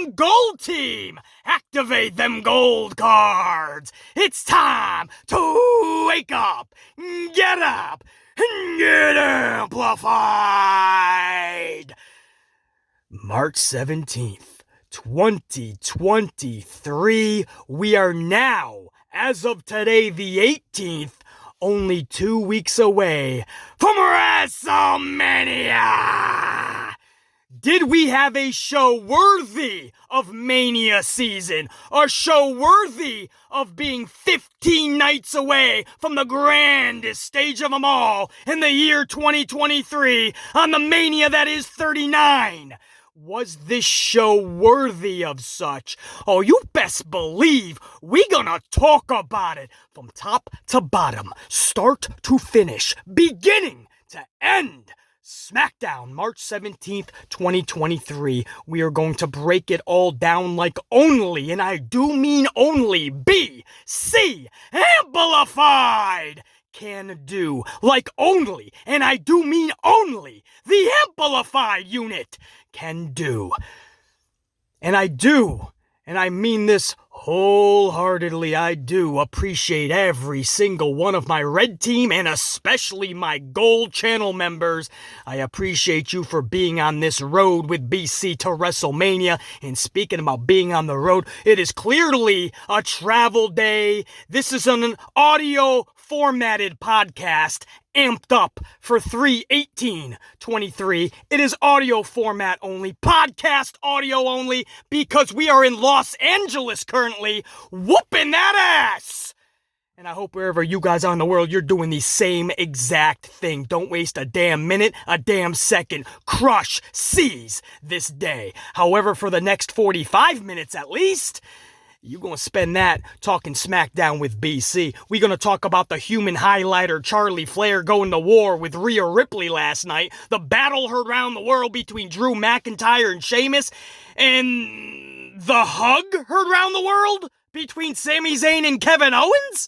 Gold Team! Activate them gold cards! It's time to wake up, get amplified! March 17th, 2023, we are now, as of today the 18th, only 2 weeks away from WrestleMania! Did we have a show worthy of Mania season? A show worthy of being 15 nights away from the grandest stage of them all in the year 2023 on the Mania that is 39? Was this show worthy of such? Oh, you best believe we gonna talk about it from top to bottom, start to finish, beginning to end. SmackDown, March 17th, 2023. We are going to break it all down like only, and I do mean only, BC Amplified can do. Like only, and I do mean only, the Amplified unit can do. And I do, and I mean this wholeheartedly, I do appreciate every single one of my red team and especially my gold channel members. I appreciate you for being on this road with BC to WrestleMania. And speaking about being on the road, it is clearly a travel day. This is an audio formatted podcast, amped up for 3/18/23. It is audio format only, podcast audio only, because we are in Los Angeles currently, whooping that ass! And I hope wherever you guys are in the world, you're doing the same exact thing. Don't waste a damn minute, a damn second. Crush, seize this day. However, for the next 45 minutes at least, you're going to spend that talking SmackDown with BC. We're going to talk about the human highlighter Charlie Flair going to war with Rhea Ripley last night, the battle heard around the world between Drew McIntyre and Sheamus, and the hug heard around the world between Sami Zayn and Kevin Owens,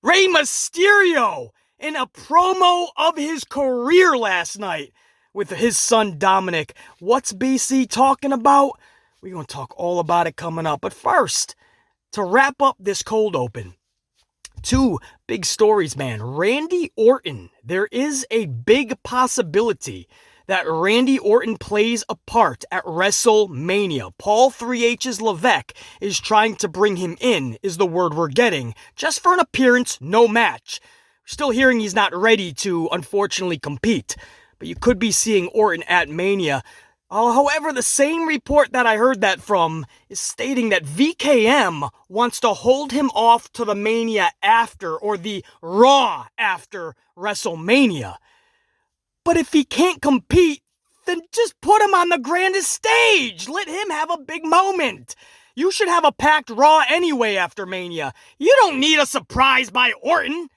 Rey Mysterio in a promo of his career last night with his son Dominik. What's BC talking about? We're going to talk all about it coming up. But first, to wrap up this cold open, two big stories, man. Randy Orton. There is a big possibility that Randy Orton plays a part at WrestleMania. Paul 3H's Levesque is trying to bring him in, is the word we're getting, just for an appearance, no match. We're still hearing he's not ready to, unfortunately, compete. But you could be seeing Orton at Mania. However, the same report that I heard that from is stating that VKM wants to hold him off to the Mania after, or the Raw after WrestleMania. But if he can't compete, then just put him on the grandest stage. Let him have a big moment. You should have a packed Raw anyway after Mania. You don't need a surprise by Orton.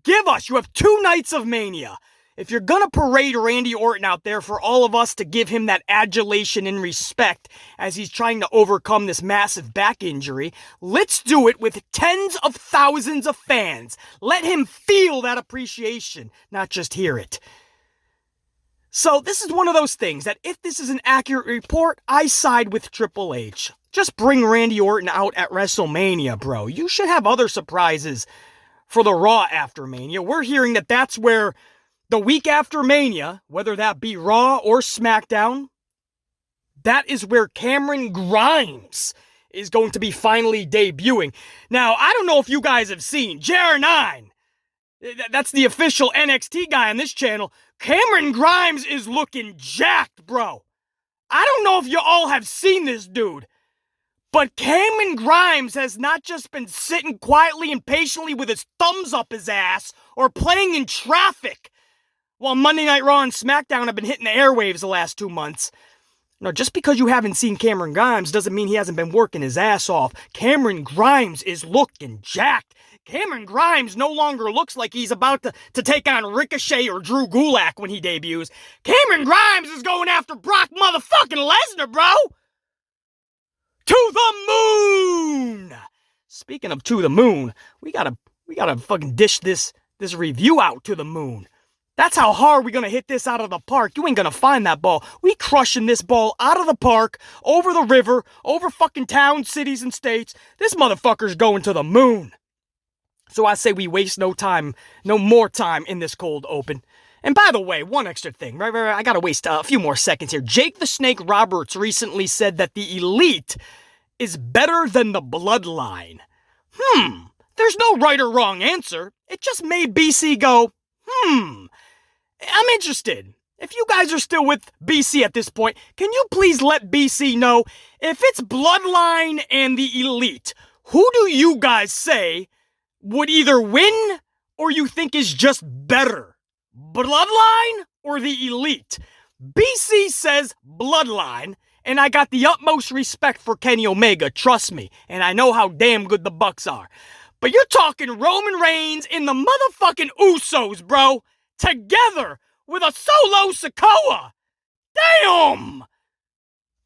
You have 2 nights of Mania. If you're gonna parade Randy Orton out there for all of us to give him that adulation and respect as he's trying to overcome this massive back injury, let's do it with tens of thousands of fans. Let him feel that appreciation, not just hear it. So this is one of those things that if this is an accurate report, I side with Triple H. Just bring Randy Orton out at WrestleMania, bro. You should have other surprises for the Raw after Mania. We're hearing that that's where the week after Mania, whether that be Raw or SmackDown, that is where Cameron Grimes is going to be finally debuting. Now, I don't know if you guys have seen JR9. That's the official NXT guy on this channel. Cameron Grimes is looking jacked, bro. I don't know if you all have seen this dude, but Cameron Grimes has not just been sitting quietly and patiently with his thumbs up his ass or playing in traffic while Monday Night Raw and SmackDown have been hitting the airwaves the last 2 months. Now, just because you haven't seen Cameron Grimes doesn't mean he hasn't been working his ass off. Cameron Grimes is looking jacked. Cameron Grimes no longer looks like he's about to take on Ricochet or Drew Gulak when he debuts. Cameron Grimes is going after Brock motherfucking Lesnar, bro! To the moon! Speaking of to the moon, we gotta fucking dish this review out to the moon. That's how hard we're gonna hit this out of the park. You ain't gonna find that ball. We crushing this ball out of the park, over the river, over fucking towns, cities, and states. This motherfucker's going to the moon. So I say we waste no more time in this cold open. And by the way, one extra thing, right, I gotta waste a few more seconds here. Jake the Snake Roberts recently said that the Elite is better than the Bloodline. There's no right or wrong answer. It just made BC go, I'm interested. If you guys are still with BC at this point, can you please let BC know if it's Bloodline and the Elite, who do you guys say would either win or you think is just better? Bloodline or the Elite? BC says Bloodline, and I got the utmost respect for Kenny Omega, trust me, and I know how damn good the Bucks are. But you're talking Roman Reigns and the motherfucking Usos, bro, together with a solo Sikoa. Damn!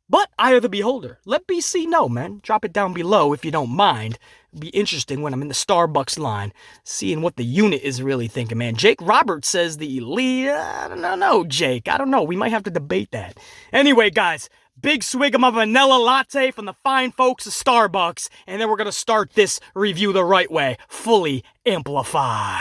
But eye of the beholder. Let BC know, man. Drop it down below if you don't mind. It'll be interesting when I'm in the Starbucks line, seeing what the unit is really thinking, man. Jake Roberts says the Elite. I don't know, Jake. I don't know. We might have to debate that. Anyway, guys, big swig of my vanilla latte from the fine folks of Starbucks, and then we're going to start this review the right way, fully amplified.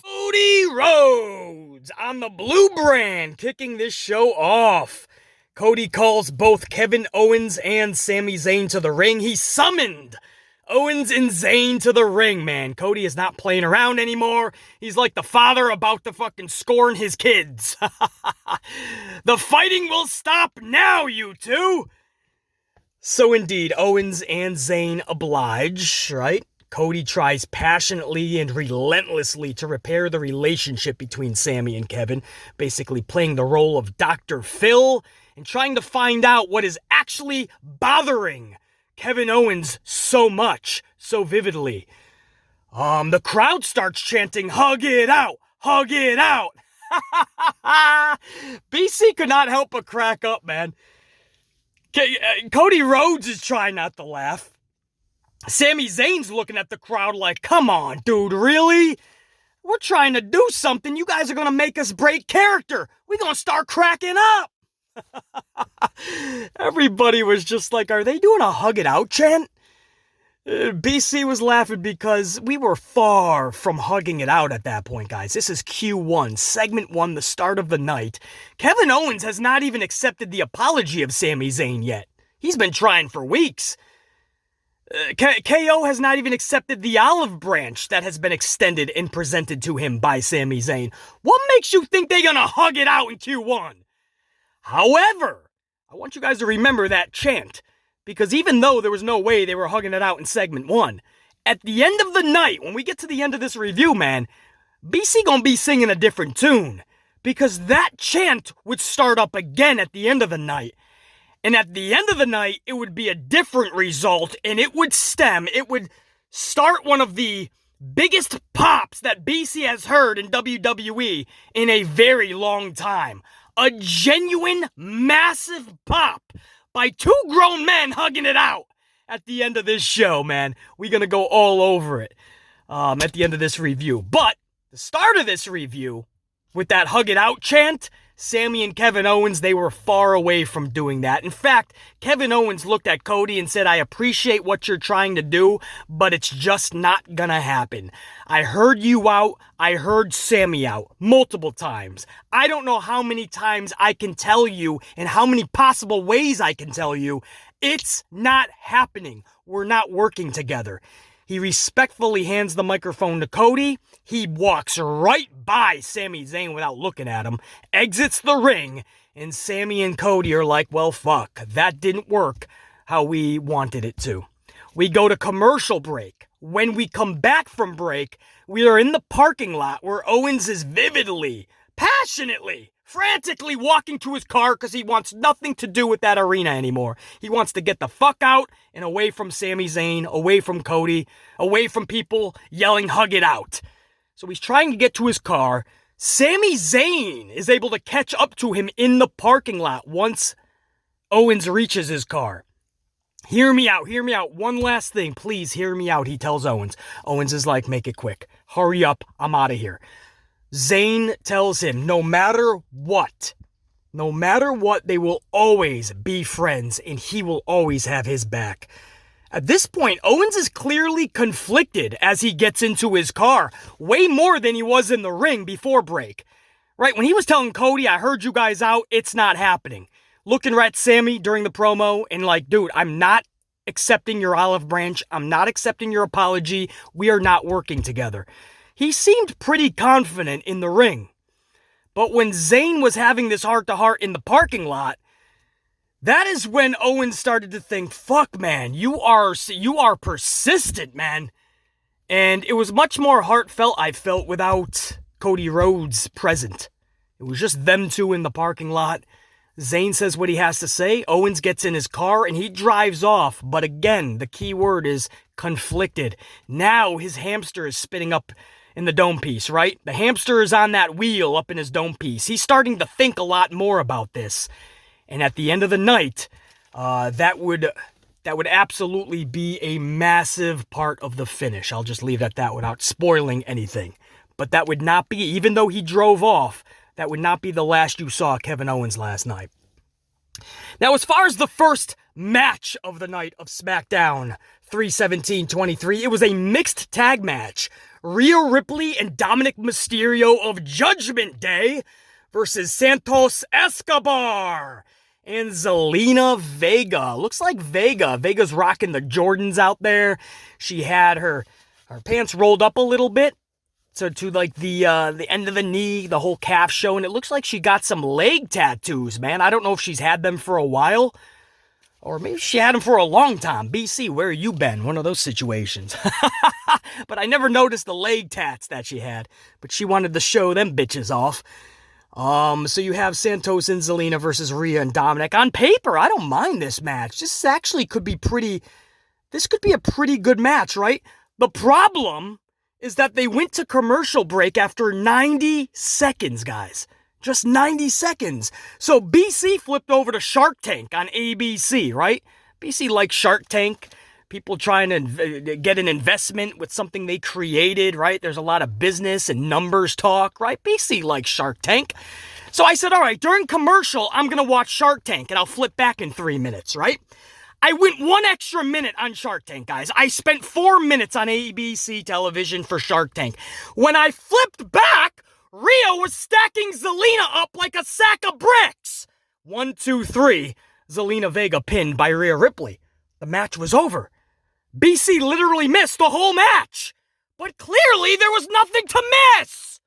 Cody Rhodes on the blue brand, kicking this show off. Cody calls both Kevin Owens and Sami Zayn to the ring. He summoned Owens and Zayn to the ring, man. Cody is not playing around anymore. He's like the father about to fucking scorn his kids. The fighting will stop now, you two. So indeed, Owens and Zayn oblige, right? Cody tries passionately and relentlessly to repair the relationship between Sami and Kevin, basically playing the role of Dr. Phil and trying to find out what is actually bothering Kevin Owens so much, so vividly. The crowd starts chanting, "Hug it out! Hug it out!" BC could not help but crack up, man. Cody Rhodes is trying not to laugh. Sami Zayn's looking at the crowd like, come on, dude, really? We're trying to do something. You guys are going to make us break character. We're going to start cracking up. Everybody was just like, are they doing a hug it out chant? BC was laughing because we were far from hugging it out at that point, guys. This is Q1, segment 1, the start of the night. Kevin Owens has not even accepted the apology of Sami Zayn yet. He's been trying for weeks. KO has not even accepted the olive branch that has been extended and presented to him by Sami Zayn. What makes you think they're gonna hug it out in Q1? However, I want you guys to remember that chant, because even though there was no way they were hugging it out in segment 1, at the end of the night, when we get to the end of this review, man, BC gonna be singing a different tune, because that chant would start up again at the end of the night. And at the end of the night, it would be a different result, and it would start one of the biggest pops that BC has heard in WWE in a very long time. A genuine, massive pop by two grown men hugging it out at the end of this show, man. We're going to go all over it at the end of this review. But the start of this review, with that hug it out chant, Sami and Kevin Owens, they were far away from doing that. In fact, Kevin Owens looked at Cody and said, I appreciate what you're trying to do, but it's just not gonna happen. I heard you out. I heard Sami out multiple times. I don't know how many times I can tell you and how many possible ways I can tell you. It's not happening. We're not working together. He respectfully hands the microphone to Cody. He walks right by Sami Zayn without looking at him, exits the ring, and Sami and Cody are like, well, fuck, that didn't work how we wanted it to. We go to commercial break. When we come back from break, we are in the parking lot where Owens is vividly, passionately, frantically walking to his car because he wants nothing to do with that arena anymore. He wants to get the fuck out and away from Sami Zayn, away from Cody, away from people yelling, hug it out. So he's trying to get to his car. Sami Zayn is able to catch up to him in the parking lot once Owens reaches his car. Hear me out. One last thing, please hear me out, he tells Owens. Owens is like, make it quick. Hurry up, I'm out of here. Zayn tells him, no matter what, they will always be friends, and he will always have his back. At this point, Owens is clearly conflicted as he gets into his car, way more than he was in the ring before break. Right, when he was telling Cody, I heard you guys out, it's not happening. Looking at Sami during the promo and like, dude, I'm not accepting your olive branch. I'm not accepting your apology. We are not working together. He seemed pretty confident in the ring. But when Zayn was having this heart-to-heart in the parking lot, that is when Owens started to think, fuck, man, you are persistent, man. And it was much more heartfelt, I felt, without Cody Rhodes present. It was just them two in the parking lot. Zayn says what he has to say. Owens gets in his car and he drives off. But again, the key word is conflicted. Now his hamster is spinning up in the dome piece, right? The hamster is on that wheel up in his dome piece. He's starting to think a lot more about this. And at the end of the night, that would absolutely be a massive part of the finish. I'll just leave it at that without spoiling anything. But that would not be, even though he drove off, that would not be the last you saw Kevin Owens last night. Now, as far as the first match of the night of SmackDown 3/17/23, it was a mixed tag match. Rhea Ripley and Dominik Mysterio of Judgment Day versus Santos Escobar and Zelina Vega. Looks like Vega's rocking the Jordans out there. She had her pants rolled up a little bit. So to like the end of the knee, the whole calf showing. It looks like she got some leg tattoos, man. I don't know if she's had them for a while. Or maybe she had them for a long time. BC, where you been? One of those situations. But I never noticed the leg tats that she had. But she wanted to show them bitches off. So you have Santos and Zelina versus Rhea and Dominik. On paper, I don't mind this match. This actually could be a pretty good match, right? The problem is that they went to commercial break after 90 seconds, guys. Just 90 seconds. So BC flipped over to Shark Tank on ABC, right? BC likes Shark Tank. People trying to get an investment with something they created, right? There's a lot of business and numbers talk, right? BC likes Shark Tank. So I said, all right, during commercial, I'm going to watch Shark Tank and I'll flip back in 3 minutes, right? I went 1 extra minute on Shark Tank, guys. I spent 4 minutes on ABC television for Shark Tank. When I flipped back, Rhea was stacking Zelina up like a sack of bricks. 1, 2, 3. Zelina Vega pinned by Rhea Ripley. The match was over. BC literally missed the whole match. But clearly there was nothing to miss.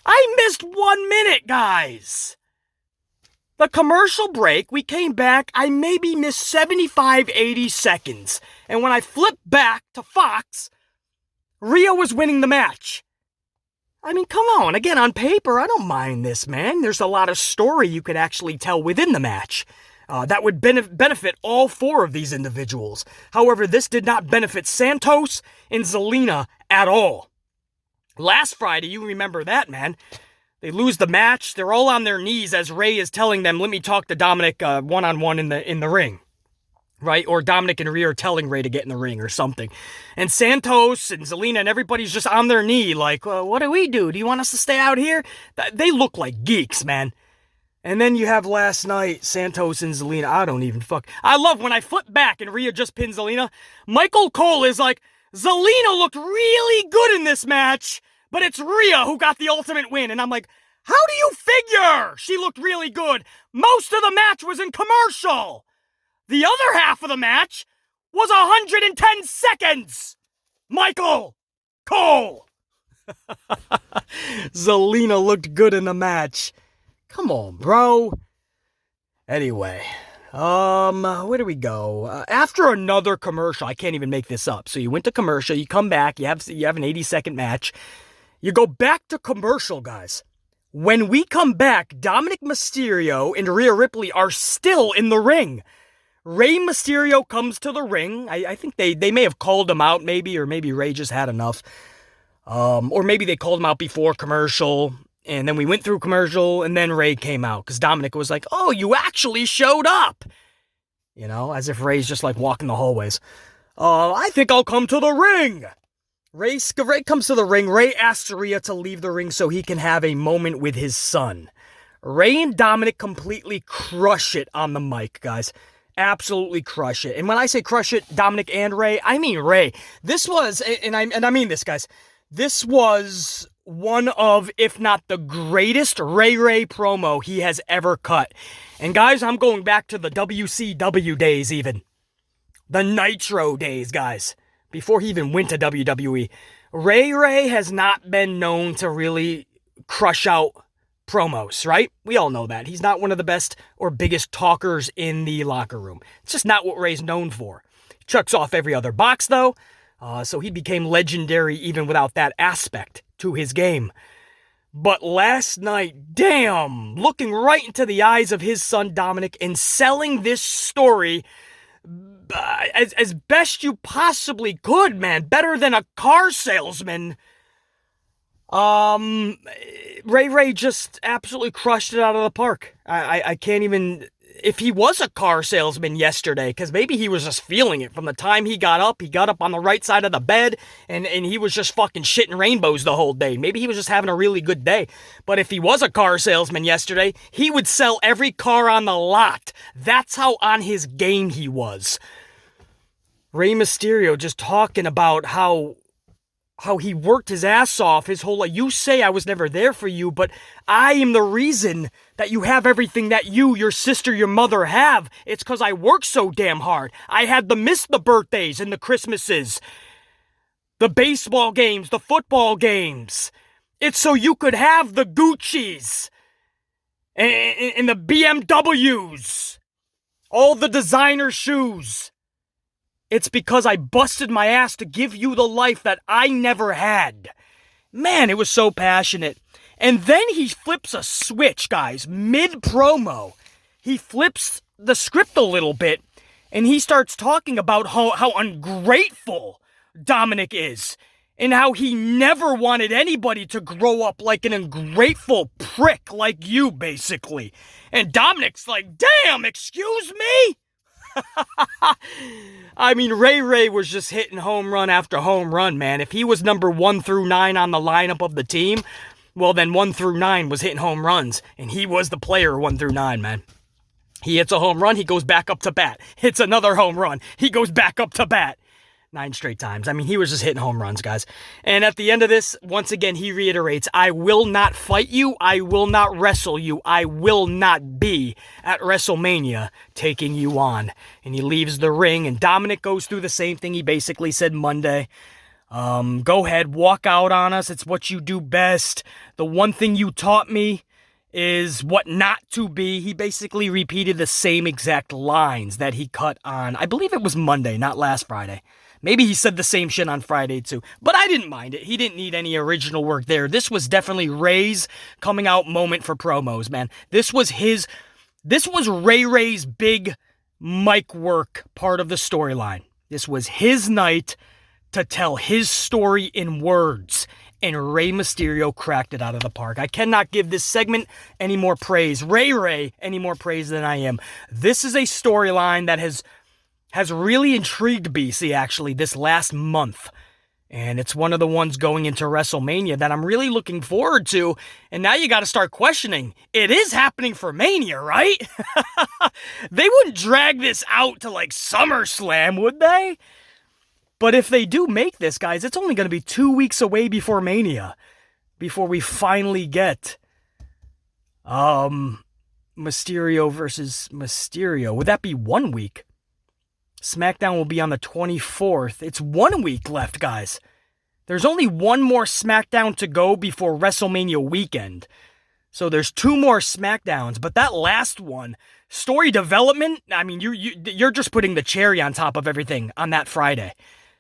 I missed 1 minute, guys. The commercial break, we came back, I maybe missed 75, 80 seconds. And when I flipped back to Fox, Rhea was winning the match. I mean, come on. Again, on paper, I don't mind this, man. There's a lot of story you could actually tell within the match. That would benefit all 4 of these individuals. However, this did not benefit Santos and Zelina at all. Last Friday, you remember that, man. They lose the match. They're all on their knees as Rey is telling them, let me talk to Dominik one-on-one in the ring. Right? Or Dominik and Rhea are telling Rey to get in the ring or something. And Santos and Zelina and everybody's just on their knee like, well, what do we do? Do you want us to stay out here? They look like geeks, man. And then you have last night, Santos and Zelina. I love when I flip back and Rhea just pins Zelina. Michael Cole is like, Zelina looked really good in this match, but it's Rhea who got the ultimate win. And I'm like, how do you figure she looked really good? Most of the match was in commercial. The other half of the match was 110 seconds. Michael Cole. Zelina looked good in the match. Come on, bro. Anyway, where do we go? After another commercial, I can't even make this up. So you went to commercial, you come back, you have an 80-second match. You go back to commercial, guys. When we come back, Dominik Mysterio and Rhea Ripley are still in the ring. Rey Mysterio comes to the ring. I think they may have called him out, maybe, or maybe Rey just had enough. Or maybe they called him out before commercial, and then we went through commercial, and then Rey came out, because Dominik was like, oh, you actually showed up. You know, as if Rey's just like walking the hallways. I think I'll come to the ring. Rey comes to the ring. Rey asks Rhea to leave the ring so he can have a moment with his son. Rey and Dominik completely crush it on the mic, guys. Absolutely crush it. And when I say crush it, Dominik and Rey, I mean Rey. This was, and I mean this, guys, this was one of, if not the greatest Rey promo he has ever cut. And guys, I'm going back to the WCW days even. The Nitro days, guys. Before he even went to WWE. Rey has not been known to really crush out promos, right? We all know that. He's not one of the best or biggest talkers in the locker room. It's just not what Rey's known for. He chucks off every other box, though, so he became legendary even without that aspect to his game. But last night, damn, looking right into the eyes of his son Dominik and selling this story as best you possibly could, man. Better than a car salesman. Rey just absolutely crushed it out of the park. I can't even... If he was a car salesman yesterday, because maybe he was just feeling it from the time he got up on the right side of the bed, and he was just fucking shitting rainbows the whole day. Maybe he was just having a really good day. But if he was a car salesman yesterday, he would sell every car on the lot. That's how on his game he was. Rey Mysterio just talking about how he worked his ass off his whole life. You say I was never there for you, but I am the reason that you have everything that you, your sister, your mother have. It's because I worked so damn hard. I had to miss the birthdays and the Christmases, the baseball games, the football games. It's so you could have the Gucci's and the BMWs, all the designer shoes. It's because I busted my ass to give you the life that I never had. Man, it was so passionate. And then he flips a switch, guys, mid-promo. He flips the script a little bit, and he starts talking about how ungrateful Dominik is, and how he never wanted anybody to grow up like an ungrateful prick like you, basically. And Dominik's like, damn, excuse me? I mean, Rey was just hitting home run after home run, man. If he was number 1 through 9 on the lineup of the team, well, then 1 through 9 was hitting home runs, and he was the player 1 through 9, man. He hits a home run, he goes back up to bat. Hits another home run, he goes back up to bat. 9 straight times. I mean, he was just hitting home runs, guys. And at the end of this, once again, he reiterates, I will not fight you. I will not wrestle you. I will not be at WrestleMania taking you on. And he leaves the ring, and Dominik goes through the same thing he basically said Monday. Go ahead, walk out on us. It's what you do best. The one thing you taught me is what not to be. He basically repeated the same exact lines that he cut on, I believe it was Monday, not last Friday. Maybe he said the same shit on Friday too, but I didn't mind it. He didn't need any original work there. This was definitely Rey's coming out moment for promos, man. This was Rey's big mic work part of the storyline. This was his night to tell his story in words, and Rey Mysterio cracked it out of the park. I cannot give this segment any more praise, Rey any more praise than I am. This is a storyline that has really intrigued BC, actually, this last month. And it's one of the ones going into WrestleMania that I'm really looking forward to. And now you got to start questioning, it is happening for Mania, right? They wouldn't drag this out to like SummerSlam, would they? But if they do make this, guys, it's only going to be 2 weeks away before Mania. Before we finally get Mysterio versus Mysterio. Would that be 1 week? SmackDown will be on the 24th. It's 1 week left, guys. There's only one more SmackDown to go before WrestleMania weekend. So there's 2 more SmackDowns, but that last one, story development, I mean, you're just putting the cherry on top of everything on that Friday.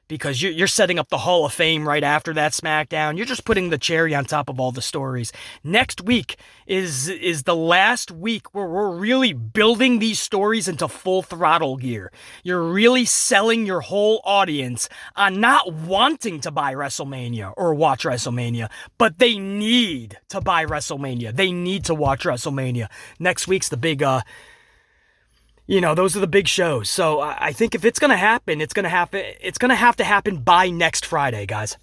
Because you're setting up the Hall of Fame right after that SmackDown. You're just putting the cherry on top of all the stories. Next week is the last week where we're really building these stories into full throttle gear. You're really selling your whole audience on not wanting to buy WrestleMania or watch WrestleMania, but they need to buy WrestleMania. They need to watch WrestleMania. Next week's the big Those are the big shows. So I think if it's going to happen, it's going to have to happen by next Friday, guys.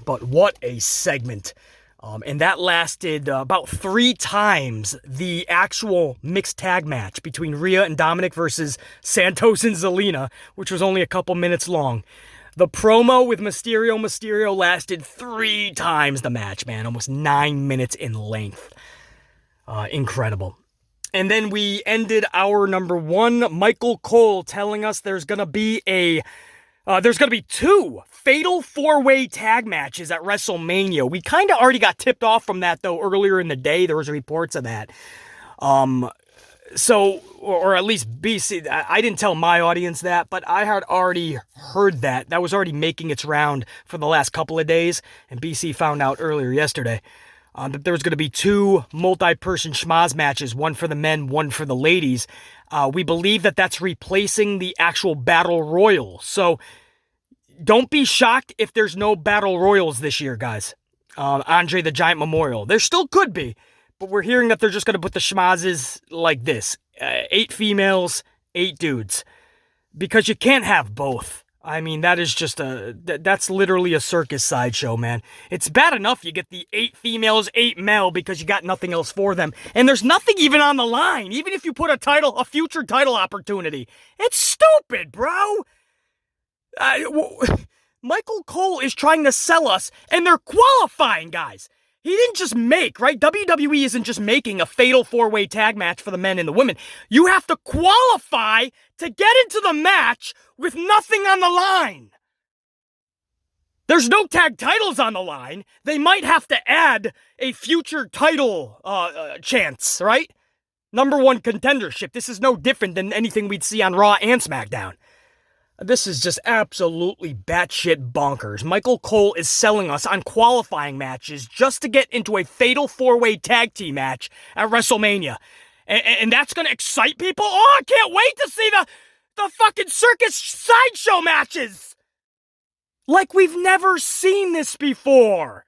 But what a segment. And that lasted about 3 times the actual mixed tag match between Rhea and Dominik versus Santos and Zelina, which was only a couple minutes long. The promo with Mysterio lasted 3 times the match, man. Almost 9 minutes in length. Incredible. And then we ended our number 1, Michael Cole telling us there's going to be 2 fatal 4-way tag matches at WrestleMania. We kind of already got tipped off from that, though, earlier in the day. There was reports of that. Or at least BC, I didn't tell my audience that, but I had already heard that. That was already making its round for the last couple of days, and BC found out earlier yesterday. That there was going to be 2 multi-person schmaz matches, one for the men, one for the ladies. We believe that that's replacing the actual Battle Royal. So don't be shocked if there's no Battle Royals this year, guys. Andre the Giant Memorial. There still could be, but we're hearing that they're just going to put the schmazes like this. 8 females, 8 dudes. Because you can't have both. I mean, that is just that's literally a circus sideshow, man. It's bad enough you get the 8 females, 8 male because you got nothing else for them. And there's nothing even on the line, even if you put a future title opportunity. It's stupid, bro. Michael Cole is trying to sell us, and they're qualifying, guys. He didn't just make, right? WWE isn't just making a fatal 4-way tag match for the men and the women. You have to qualify to get into the match with nothing on the line. There's no tag titles on the line. They might have to add a future title chance, right? Number 1 contendership. This is no different than anything we'd see on Raw and SmackDown. This is just absolutely batshit bonkers. Michael Cole is selling us on qualifying matches just to get into a fatal 4-way tag team match at WrestleMania. And that's going to excite people? Oh, I can't wait to see the fucking circus sideshow matches! Like we've never seen this before.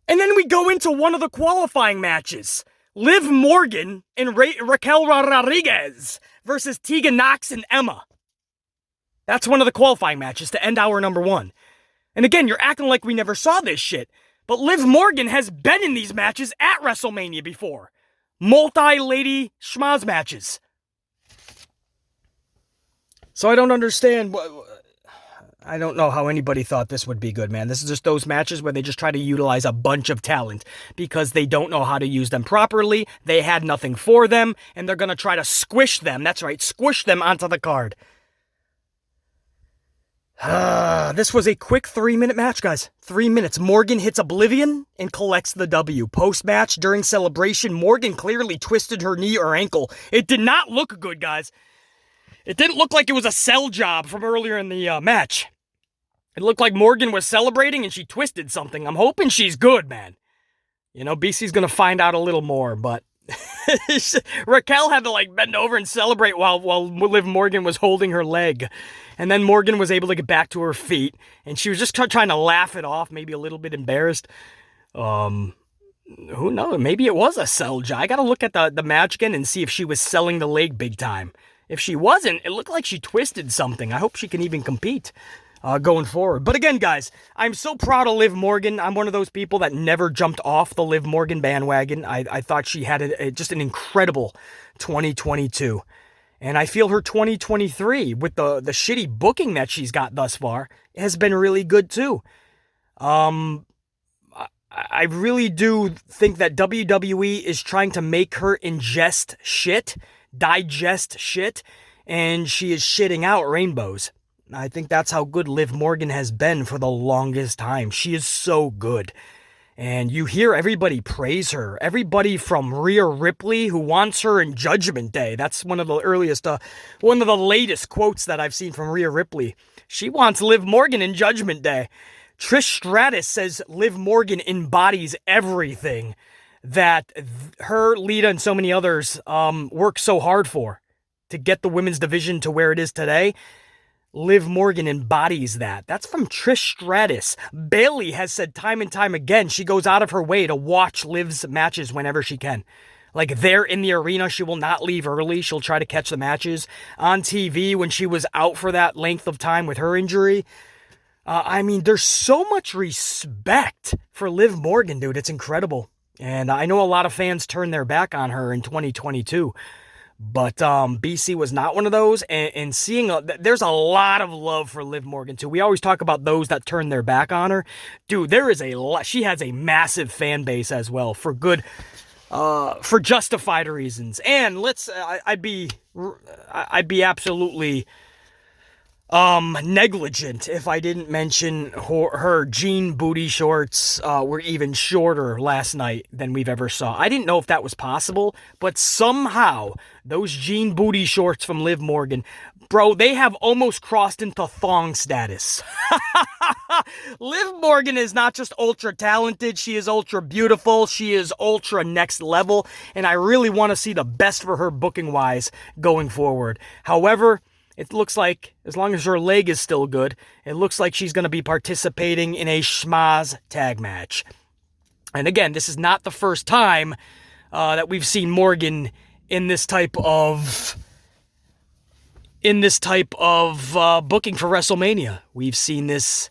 And then we go into one of the qualifying matches. Liv Morgan and Raquel Rodriguez versus Tegan Nox and Emma. That's one of the qualifying matches to end our number 1. And again, you're acting like we never saw this shit. But Liv Morgan has been in these matches at WrestleMania before. Multi-lady schmaz matches. So I don't understand. I don't know how anybody thought this would be good, man. This is just those matches where they just try to utilize a bunch of talent because they don't know how to use them properly. They had nothing for them, and they're going to try to squish them. That's right, squish them onto the card. This was a quick 3-minute match, guys. 3 minutes. Morgan hits Oblivion and collects the W. Post-match, during celebration, Morgan clearly twisted her knee or ankle. It did not look good, guys. It didn't look like it was a sell job from earlier in the match. It looked like Morgan was celebrating and she twisted something. I'm hoping she's good, man. BC's gonna find out a little more, but Raquel had to bend over and celebrate while Liv Morgan was holding her leg. And then Morgan was able to get back to her feet, and she was just trying to laugh it off, maybe a little bit embarrassed. Who knows? Maybe it was a sell job. I gotta look at the match again and see if she was selling the leg big time. If she wasn't, it looked like she twisted something. I hope she can even compete going forward. But again, guys, I'm so proud of Liv Morgan. I'm one of those people that never jumped off the Liv Morgan bandwagon. I thought she had just an incredible 2022. And I feel her 2023, with the shitty booking that she's got thus far, has been really good too. I really do think that WWE is trying to make her ingest shit, digest shit, and she is shitting out rainbows. I think that's how good Liv Morgan has been for the longest time. She is so good. And you hear everybody praise her. Everybody from Rhea Ripley, who wants her in Judgment Day. That's one of the latest quotes that I've seen from Rhea Ripley. She wants Liv Morgan in Judgment Day. Trish Stratus says Liv Morgan embodies everything that her, Lita, and so many others work so hard for to get the women's division to where it is today. Liv Morgan embodies that. That's from Trish Stratus. Bayley has said time and time again she goes out of her way to watch Liv's matches whenever she can. Like, there in the arena, she will not leave early. She'll try to catch the matches. On TV, when she was out for that length of time with her injury, I mean, there's so much respect for Liv Morgan, dude. It's incredible. And I know a lot of fans turned their back on her in 2022. But BC was not one of those, and seeing, there's a lot of love for Liv Morgan, too. We always talk about those that turn their back on her. Dude, there is a lot. She has a massive fan base as well, for justified reasons. And I'd be absolutely negligent if I didn't mention her jean booty shorts were even shorter last night than we've ever saw. I didn't know if that was possible, but somehow those jean booty shorts from Liv Morgan, bro, they have almost crossed into thong status. Liv Morgan is not just ultra talented, she is ultra beautiful, she is ultra next level, and I really want to see the best for her booking wise going forward. However, it looks like, as long as her leg is still good, it looks like she's going to be participating in a schmaz tag match. And again, this is not the first time that we've seen Morgan in this type of booking for WrestleMania. We've seen this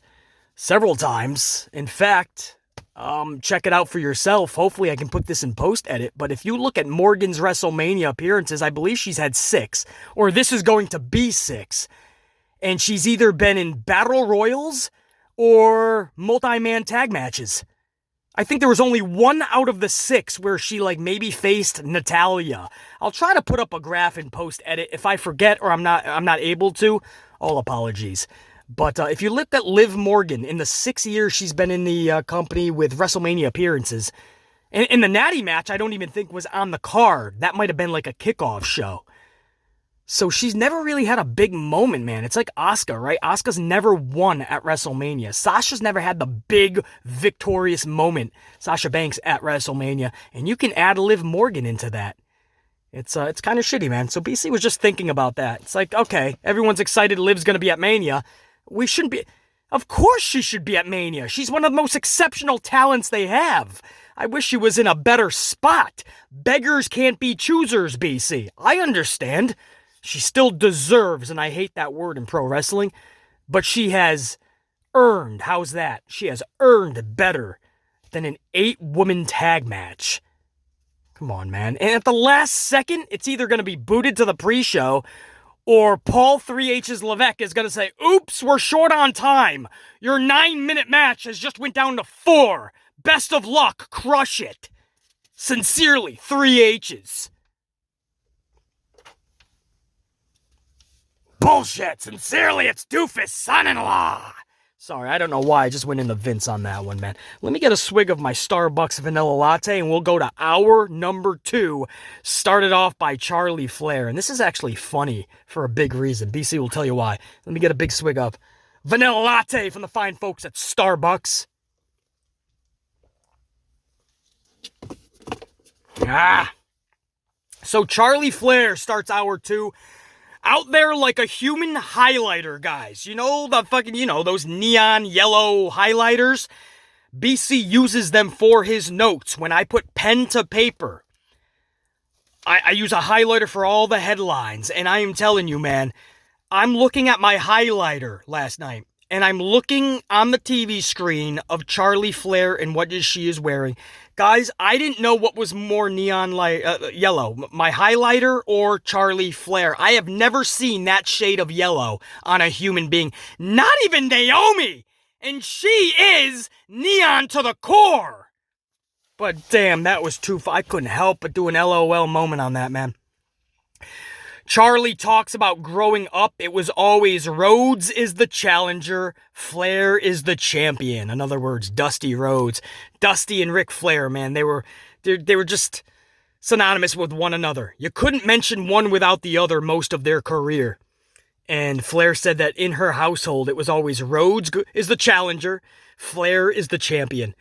several times. In fact, check it out for yourself. Hopefully I can put this in post-edit, but if you look at Morgan's WrestleMania appearances, I believe she's had 6, or this is going to be 6, and she's either been in Battle Royals or multi-man tag matches. I think there was only 1 out of the 6 where she maybe faced Natalya. I'll try to put up a graph in post-edit. If I forget or I'm not able to, all apologies. But if you look at Liv Morgan, in the 6 years she's been in the company with WrestleMania appearances, in the Natty match, I don't even think was on the card. That might have been like a kickoff show. So she's never really had a big moment, man. It's like Asuka, right? Asuka's never won at WrestleMania. Sasha's never had the big victorious moment, Sasha Banks, at WrestleMania. And you can add Liv Morgan into that. It's kind of shitty, man. So BC was just thinking about that. It's like, okay, everyone's excited Liv's going to be at Mania. We shouldn't be. Of course she should be at Mania. She's one of the most exceptional talents they have. I wish she was in a better spot. Beggars can't be choosers, BC. I understand. She still deserves, and I hate that word in pro wrestling, but she has earned, how's that? She has earned better than an 8-woman tag match. Come on, man. And at the last second, it's either going to be booted to the pre-show, or Paul 3H's Levesque is going to say, oops, we're short on time. Your 9-minute match has just went down to 4. Best of luck. Crush it. Sincerely, 3H's. Bullshit. Sincerely, it's Doofus' son-in-law. Sorry, I don't know why. I just went into Vince on that one, man. Let me get a swig of my Starbucks vanilla latte, and we'll go to hour number 2, started off by Charlie Flair. And this is actually funny for a big reason. BC will tell you why. Let me get a big swig of vanilla latte from the fine folks at Starbucks. So Charlie Flair starts hour 2. Out there like a human highlighter, guys. You know, those neon yellow highlighters? BC uses them for his notes. When I put pen to paper, I use a highlighter for all the headlines. And I am telling you, man, I'm looking at my highlighter last night. And I'm looking on the TV screen of Charlie Flair and what she is wearing. Guys, I didn't know what was more neon yellow, my highlighter or Charlie Flair. I have never seen that shade of yellow on a human being. Not even Naomi! And she is neon to the core! But damn, that was too I couldn't help but do an LOL moment on that, man. Charlie talks about growing up. It was always Rhodes is the challenger, Flair is the champion. In other words, Dusty Rhodes. Dusty and Ric Flair, man, they were just synonymous with one another. You couldn't mention one without the other most of their career. And Flair said that in her household, it was always Rhodes is the challenger, Flair is the champion.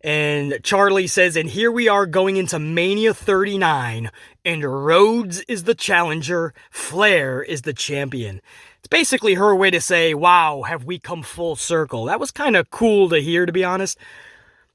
And Charlie says, and here we are going into Mania 39, and Rhodes is the challenger, Flair is the champion. It's basically her way to say, wow, have we come full circle. That was kind of cool to hear, to be honest.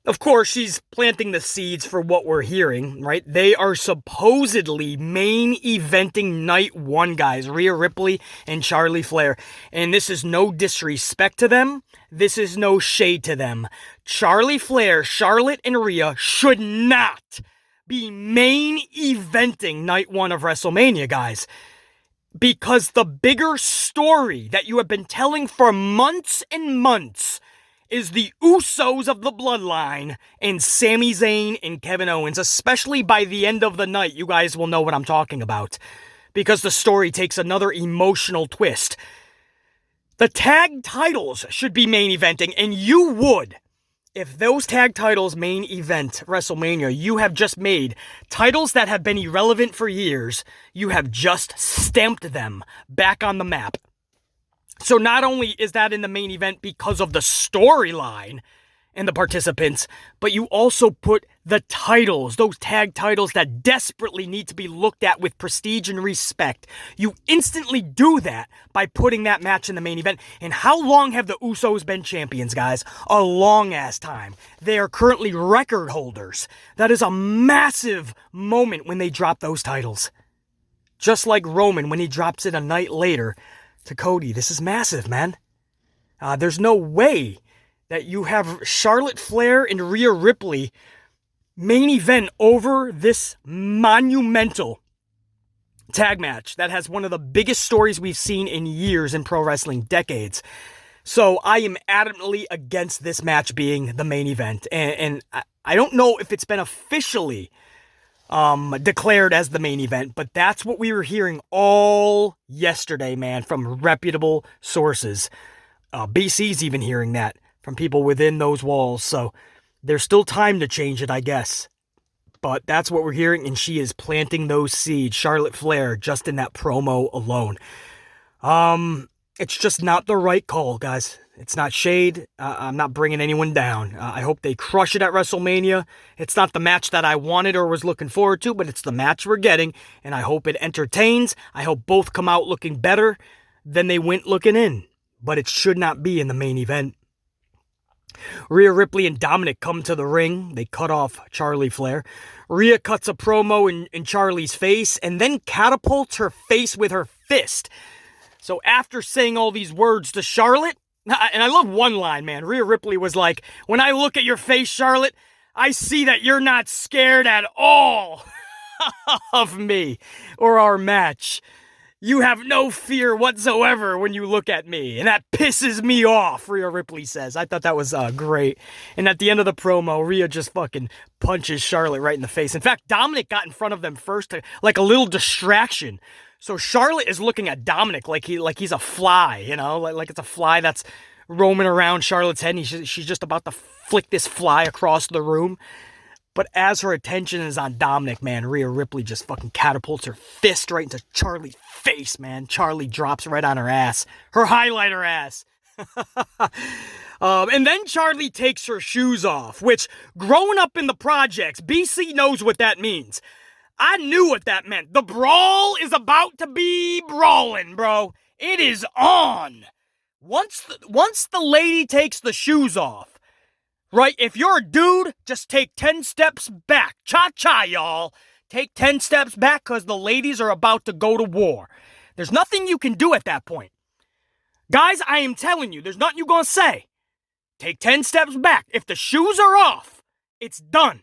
Of course, she's planting the seeds for what we're hearing, right? They are supposedly main eventing night one, guys. Rhea Ripley and Charlotte Flair. And this is no disrespect to them. This is no shade to them. Charlotte Flair, Charlotte, and Rhea should not be main eventing night one of WrestleMania, guys. Because the bigger story that you have been telling for months and months is the Usos of the Bloodline and Sami Zayn and Kevin Owens, especially by the end of the night. You guys will know what I'm talking about because the story takes another emotional twist. The tag titles should be main eventing, and you would. If those tag titles main event WrestleMania, you have just made titles that have been irrelevant for years, you have just stamped them back on the map. So not only is that in the main event because of the storyline and the participants, but you also put the titles, those tag titles that desperately need to be looked at with prestige and respect. You instantly do that by putting that match in the main event. And how long have the Usos been champions, guys? A long-ass time. They are currently record holders. That is a massive moment when they drop those titles. Just like Roman when he drops it a night later to Cody. This is massive, man. There's no way that you have Charlotte Flair and Rhea Ripley main event over this monumental tag match that has one of the biggest stories we've seen in years in pro wrestling, decades. So I am adamantly against this match being the main event. And I don't know if it's been officially declared as the main event, but that's what we were hearing all yesterday, man, from reputable sources. BC's even hearing that from people within those walls, so there's still time to change it, I guess. But that's what we're hearing, and she is planting those seeds, Charlotte Flair, just in that promo alone. It's just not the right call, guys. It's not shade. I'm not bringing anyone down. I hope they crush it at WrestleMania. It's not the match that I wanted or was looking forward to, but it's the match we're getting, and I hope it entertains. I hope both come out looking better than they went looking in, but it should not be in the main event. Rhea Ripley and Dominik come to the ring. They cut off Charlotte Flair. Rhea cuts a promo in Charlie's face and then catapults her face with her fist. So after saying all these words to Charlotte, and I love one line, man. Rhea Ripley was like, "When I look at your face, Charlotte, I see that you're not scared at all of me or our match. You have no fear whatsoever when you look at me, and that pisses me off," Rhea Ripley says. I thought that was great. And at the end of the promo, Rhea just fucking punches Charlotte right in the face. In fact, Dominik got in front of them first, like a little distraction. So Charlotte is looking at Dominik like he's a fly, you know, like it's a fly that's roaming around Charlotte's head, and she's just about to flick this fly across the room. But as her attention is on Dominik, man, Rhea Ripley just fucking catapults her fist right into Charlie's face, man. Charlie drops right on her ass. Her highlighter ass. And then Charlie takes her shoes off, which, growing up in the projects, BC knows what that means. I knew what that meant. The brawl is about to be brawling, bro. It is on. Once the lady takes the shoes off, right, if you're a dude, just take 10 steps back. Cha-cha, y'all. Take 10 steps back because the ladies are about to go to war. There's nothing you can do at that point. Guys, I am telling you, there's nothing you're going to say. Take 10 steps back. If the shoes are off, it's done.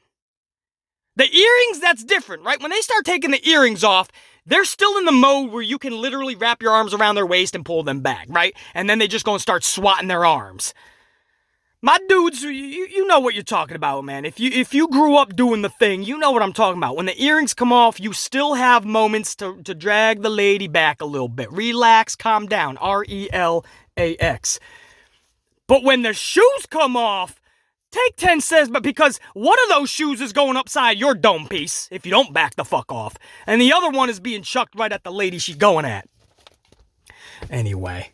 The earrings, that's different, right? When they start taking the earrings off, they're still in the mode where you can literally wrap your arms around their waist and pull them back, right? And then they just gonna start swatting their arms. My dudes, you know what you're talking about, man. If you grew up doing the thing, you know what I'm talking about. When the earrings come off, you still have moments to drag the lady back a little bit. Relax, calm down. RELAX. But when the shoes come off, take 10 steps, but because one of those shoes is going upside your dome piece, if you don't back the fuck off, and the other one is being chucked right at the lady she's going at. Anyway,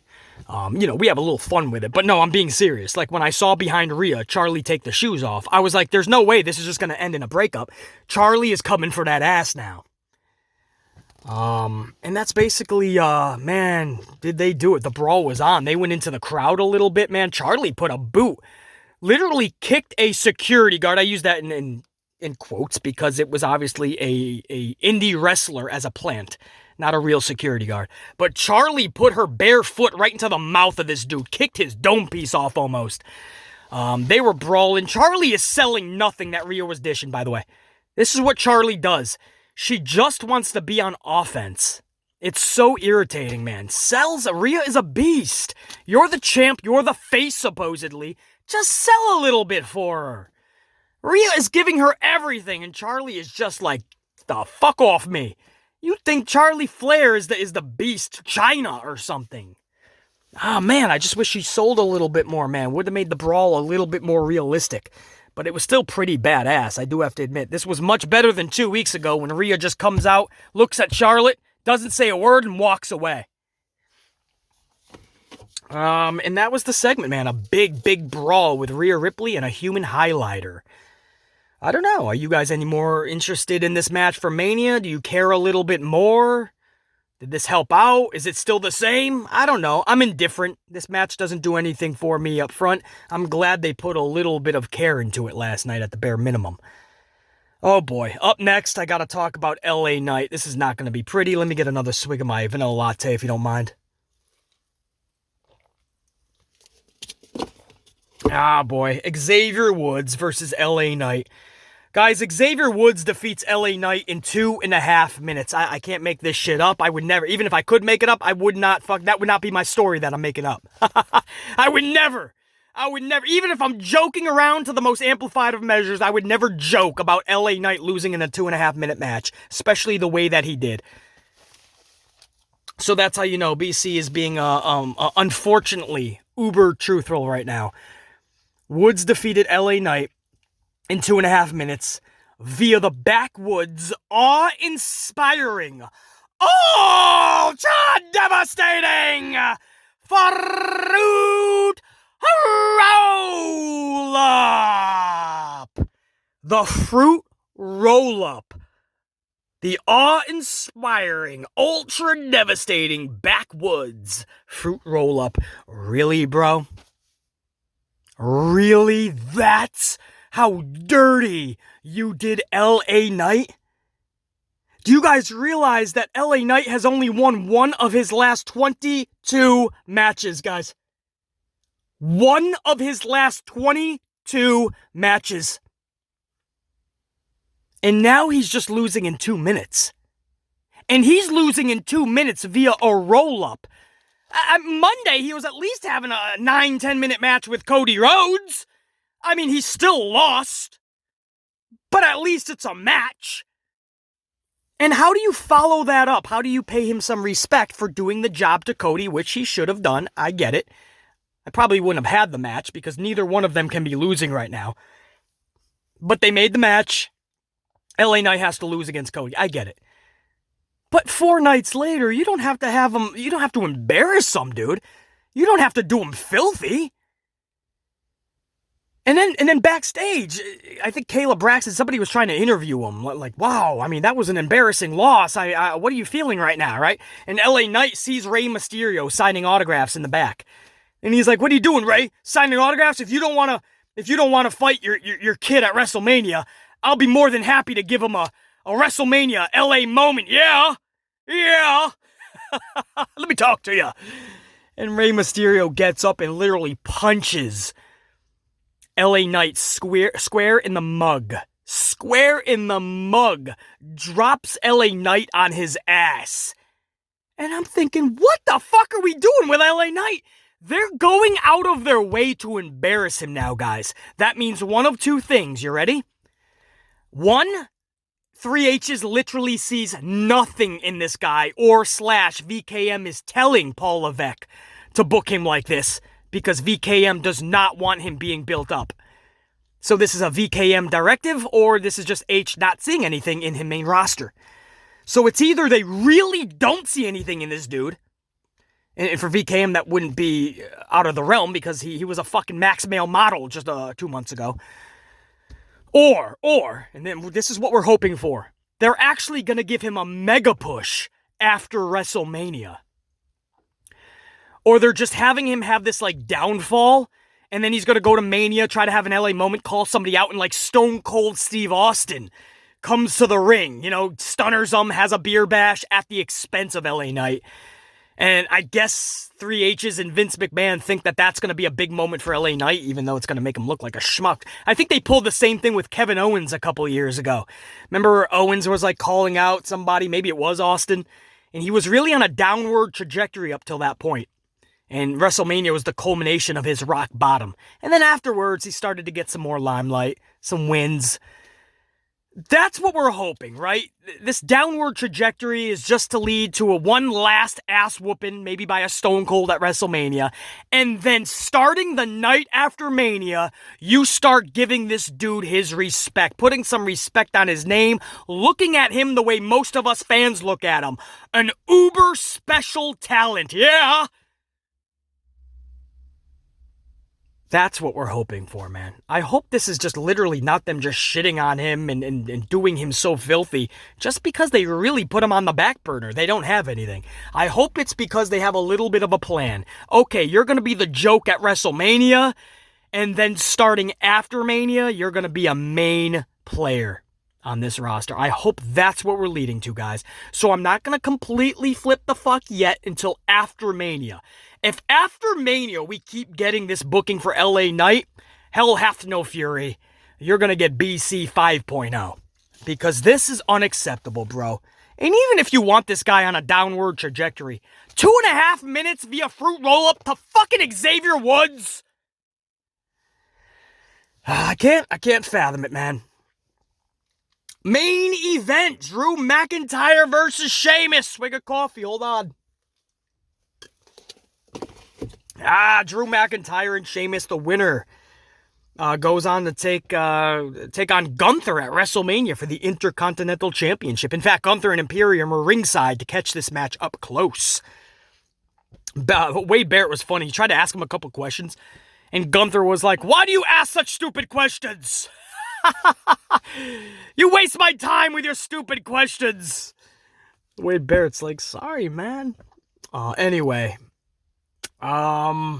we have a little fun with it, but no, I'm being serious. Like, when I saw behind Rhea, Charlie take the shoes off, I was like, there's no way this is just going to end in a breakup. Charlie is coming for that ass now. And that's basically, man, did they do it? The brawl was on. They went into the crowd a little bit, man. Charlie put a boot literally kicked a security guard. I use that in quotes because it was obviously a indie wrestler as a plant, not a real security guard. But Charlie put her bare foot right into the mouth of this dude, kicked his dome piece off almost. They were brawling. Charlie is selling nothing that Rhea was dishing, by the way. This is what Charlie does. She just wants to be on offense. It's so irritating, man. Rhea is a beast. You're the champ. You're the face, supposedly. Just sell a little bit for her. Rhea is giving her everything, and Charlie is just like, the fuck off me. You think Charlie Flair is the beast China or something. Ah, man, I just wish she sold a little bit more, man. Would have made the brawl a little bit more realistic. But it was still pretty badass, I do have to admit. This was much better than 2 weeks ago when Rhea just comes out, looks at Charlotte, doesn't say a word, and walks away. And that was the segment, man. A big brawl with Rhea Ripley and a human highlighter. I don't know. Are you guys any more interested in this match for Mania? Do you care a little bit more? Did this help out? Is it still the same? I don't know. I'm indifferent. This match doesn't do anything for me up front. I'm glad they put a little bit of care into it last night at the bare minimum. Oh boy. Up next, I gotta talk about LA Knight. This is not gonna be pretty. Let me get another swig of my vanilla latte if you don't mind. Ah boy. Xavier Woods versus LA Knight. Guys, Xavier Woods defeats LA Knight in 2.5 minutes. I can't make this shit up. I would never, even if I could make it up, I would not, that would not be my story that I'm making up. I would never, even if I'm joking around to the most amplified of measures, I would never joke about LA Knight losing in a 2.5 minute match, especially the way that he did. So that's how you know BC is being, unfortunately, uber truthful right now. Woods defeated LA Knight in 2.5 minutes via the backwoods awe-inspiring, ultra-devastating FRUIT ROLLUP. The FRUIT ROLLUP. The awe-inspiring, ultra-devastating backwoods FRUIT ROLLUP. Really, bro? Really? That's how dirty you did LA Knight? Do you guys realize that LA Knight has only won one of his last 22 matches, guys? One of his last 22 matches. And now he's just losing in 2 minutes. And he's losing in 2 minutes via a roll-up. Monday, he was at least having a 9-10 minute match with Cody Rhodes. I mean, he's still lost, but at least it's a match. And how do you follow that up? How do you pay him some respect for doing the job to Cody, which he should have done? I get it. I probably wouldn't have had the match because neither one of them can be losing right now. But they made the match. LA Knight has to lose against Cody. I get it. But 4 nights later, you don't have to have him, you don't have to embarrass some dude. You don't have to do him filthy. And then backstage, I think Kayla Braxton, somebody was trying to interview him. Like, wow, I mean, that was an embarrassing loss. What are you feeling right now, right? And LA Knight sees Rey Mysterio signing autographs in the back. And he's like, what are you doing, Rey? Signing autographs? If you don't want to fight your kid at WrestleMania, I'll be more than happy to give him a WrestleMania LA moment. Yeah. Let me talk to you. And Rey Mysterio gets up and literally punches LA Knight square in the mug. Square in the mug. Drops LA Knight on his ass. And I'm thinking, what the fuck are we doing with LA Knight? They're going out of their way to embarrass him now, guys. That means one of two things. You ready? 1, 3H's literally sees nothing in this guy, or / VKM is telling Paul Levesque to book him like this because VKM does not want him being built up. So this is a VKM directive, or this is just H not seeing anything in his main roster. So it's either they really don't see anything in this dude, and for VKM that wouldn't be out of the realm because he was a fucking max male model just 2 months ago. Or, and then this is what we're hoping for, they're actually going to give him a mega push after WrestleMania. Or they're just having him have this, like, downfall, And then he's going to go to Mania, try to have an LA moment, call somebody out, and like Stone Cold Steve Austin comes to the ring, stunners him, has a beer bash at the expense of LA Knight. And I guess 3H's and Vince McMahon think that that's going to be a big moment for LA Knight, even though it's going to make him look like a schmuck. I think they pulled the same thing with Kevin Owens a couple years ago. Remember Owens was like calling out somebody, maybe it was Austin, and he was really on a downward trajectory up till that point. And WrestleMania was the culmination of his rock bottom. And then afterwards, he started to get some more limelight, some wins. That's what we're hoping, right? This downward trajectory is just to lead to a one last ass whooping, maybe by a Stone Cold at WrestleMania. And then starting the night after Mania, you start giving this dude his respect, putting some respect on his name, looking at him the way most of us fans look at him. An uber special talent, yeah? That's what we're hoping for, man. I hope this is just literally not them just shitting on him and doing him so filthy just because they really put him on the back burner. They don't have anything. I hope it's because they have a little bit of a plan. Okay, you're going to be the joke at WrestleMania, and then starting after Mania, you're going to be a main player on this roster. I hope that's what we're leading to, guys. So I'm not going to completely flip the fuck yet until after Mania. If after Mania we keep getting this booking for LA Knight, hell hath no fury. You're going to get BC 5.0. Because this is unacceptable, bro. And even if you want this guy on a downward trajectory, 2.5 minutes via fruit roll-up to fucking Xavier Woods? I can't fathom it, man. Main event, Drew McIntyre versus Sheamus. Swig of coffee, hold on. Drew McIntyre and Sheamus, the winner, goes on to take on Gunther at WrestleMania for the Intercontinental Championship. In fact, Gunther and Imperium were ringside to catch this match up close. Wade Barrett was funny. He tried to ask him a couple questions, and Gunther was like, "Why do you ask such stupid questions? You waste my time with your stupid questions." Wade Barrett's like, "Sorry, man." Anyway. By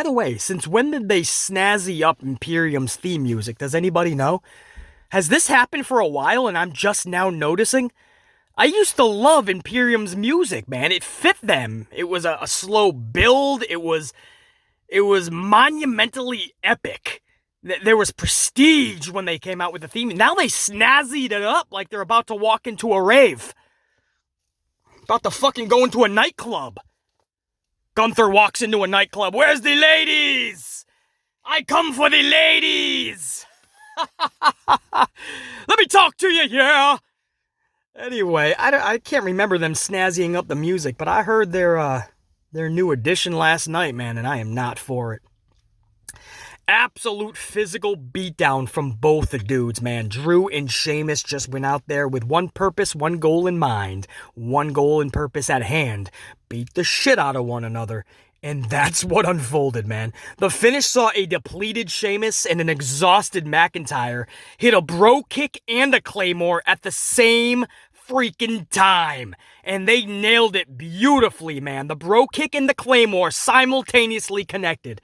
the way, since when did they snazzy up Imperium's theme music? Does anybody know? Has this happened for a while and I'm just now noticing? I used to love Imperium's music, man. It fit them. It was a slow build. It was monumentally epic. There was prestige when they came out with the theme. Now they snazzied it up like they're about to walk into a rave. About to fucking go into a nightclub. Gunther walks into a nightclub. Where's the ladies? I come for the ladies. Let me talk to you, yeah. Anyway, I can't remember them snazzying up the music, but I heard their new addition last night, man, and I am not for it. Absolute physical beatdown from both the dudes, man. Drew and Sheamus just went out there with one purpose, one goal in mind, one goal and purpose at hand. Beat the shit out of one another. And that's what unfolded, man. The finish saw a depleted Sheamus and an exhausted McIntyre hit a bro kick and a Claymore at the same freaking time. And they nailed it beautifully, man. The bro kick and the Claymore simultaneously connected.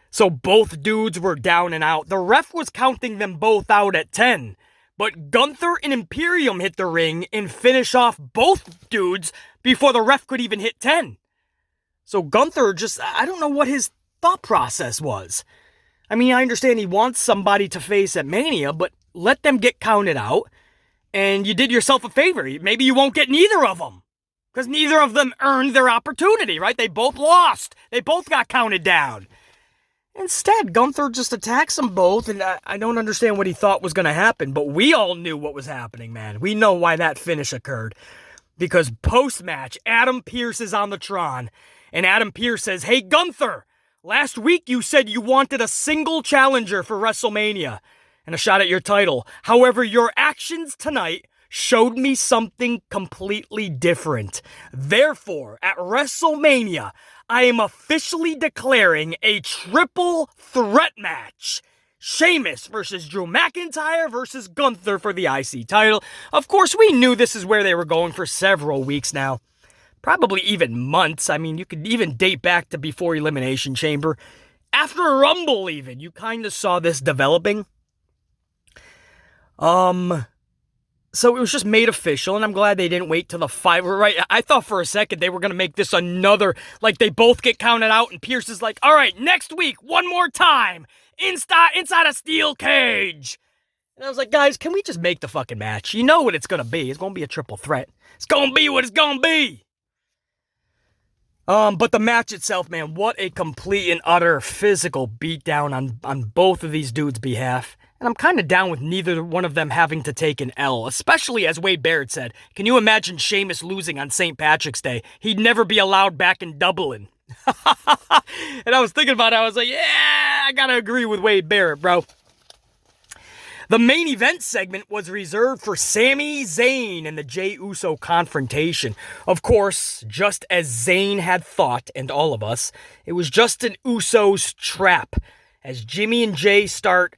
So both dudes were down and out. The ref was counting them both out at 10. But Gunther and Imperium hit the ring and finish off both dudes before the ref could even hit 10. So Gunther I don't know what his thought process was. I mean, I understand he wants somebody to face at Mania, but let them get counted out. And you did yourself a favor. Maybe you won't get neither of them. Because neither of them earned their opportunity, right? They both lost. They both got counted down. Instead, Gunther just attacks them both, and I don't understand what he thought was going to happen, but we all knew what was happening, man. We know why that finish occurred. Because post-match, Adam Pearce is on the Tron, and Adam Pearce says, "Hey, Gunther, last week you said you wanted a single challenger for WrestleMania and a shot at your title. However, your actions tonight showed me something completely different. Therefore, at WrestleMania, I am officially declaring a triple threat match. Sheamus versus Drew McIntyre versus Gunther for the IC title." Of course, we knew this is where they were going for several weeks now. probably even months. I mean, you could even date back to before Elimination Chamber. After a Rumble even, you kind of saw this developing. So it was just made official, and I'm glad they didn't wait till the 5. Right, I thought for a second they were going to make this another, like they both get counted out, and Pierce is like, all right, next week, one more time, inside a steel cage. And I was like, guys, can we just make the fucking match? You know what it's going to be. It's going to be a triple threat. It's going to be what it's going to be. But the match itself, man, what a complete and utter physical beatdown on both of these dudes' behalf. And I'm kind of down with neither one of them having to take an L, especially as Wade Barrett said. Can you imagine Sheamus losing on St. Patrick's Day? He'd never be allowed back in Dublin. And I was thinking about it. I was like, yeah, I gotta agree with Wade Barrett, bro. The main event segment was reserved for Sami Zayn and the Jey Uso confrontation. Of course, just as Zayn had thought, and all of us, it was just an Usos trap, as Jimmy and Jey start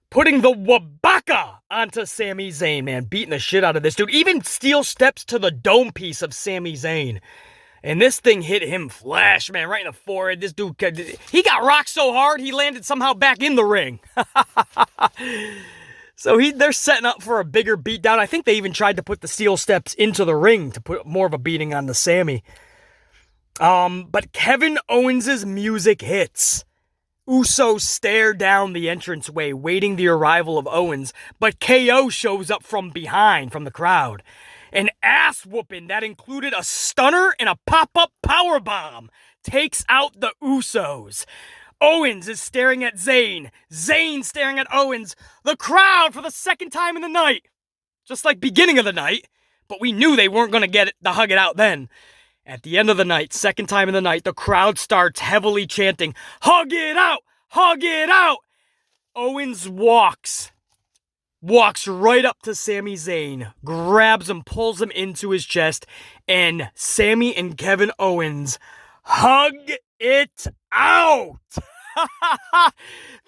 putting the wabaka onto Sami Zayn, man, beating the shit out of this dude. Even steel steps to the dome piece of Sami Zayn. And this thing hit him flash, man, right in the forehead. This dude, he got rocked so hard, he landed somehow back in the ring. So they're setting up for a bigger beatdown. I think they even tried to put the steel steps into the ring to put more of a beating on the Sami. But Kevin Owens' music hits. Usos stare down the entranceway, waiting the arrival of Owens, but KO shows up from behind, from the crowd. An ass-whooping that included a stunner and a pop-up powerbomb takes out the Usos. Owens is staring at Zayn. Zayn staring at Owens. The crowd for the second time in the night. Just like beginning of the night, but we knew they weren't going to get it to hug it out then. At the end of the night, second time in the night, the crowd starts heavily chanting, "Hug it out! Hug it out!" Owens walks right up to Sami Zayn, grabs him, pulls him into his chest, and Sami and Kevin Owens hug it out.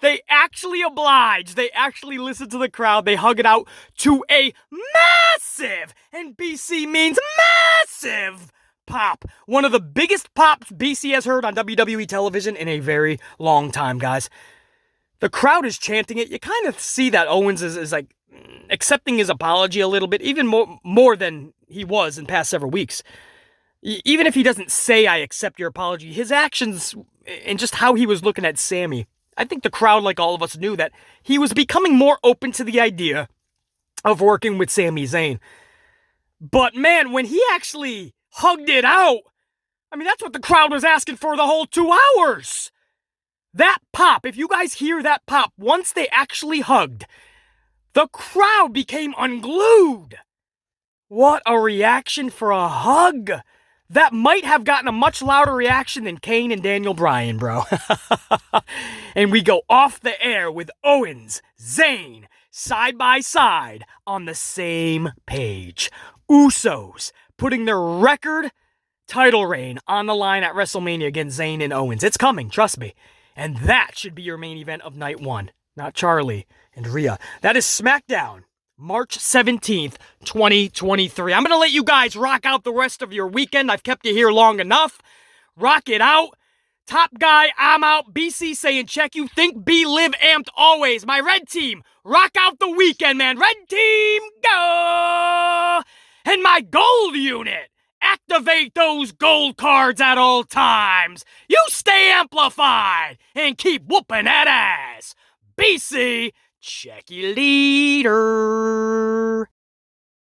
They actually oblige. They actually listen to the crowd. They hug it out to a massive, and BC means massive, pop. One of the biggest pops BC has heard on WWE television in a very long time, guys. The crowd is chanting it. You kind of see that Owens is like accepting his apology a little bit, even more than he was in past several weeks. Even if he doesn't say, "I accept your apology," his actions and just how he was looking at Sami, I think the crowd, like all of us, knew that he was becoming more open to the idea of working with Sami Zayn. But man, when he actually hugged it out, I mean, that's what the crowd was asking for the whole 2 hours. That pop, if you guys hear that pop, once they actually hugged, the crowd became unglued. What a reaction for a hug. That might have gotten a much louder reaction than Kane and Daniel Bryan, bro. And we go off the air with Owens, Zayn, side by side on the same page. Usos putting their record title reign on the line at WrestleMania against Zayn and Owens. It's coming, trust me. And that should be your main event of night one, not Charlie and Rhea. That is SmackDown, March 17th, 2023. I'm going to let you guys rock out the rest of your weekend. I've kept you here long enough. Rock it out. Top guy, I'm out. BC saying check you. Think B live amped always. My red team, rock out the weekend, man. Red team, go! And my gold unit, activate those gold cards at all times. You stay amplified and keep whooping that ass. BC, check you later.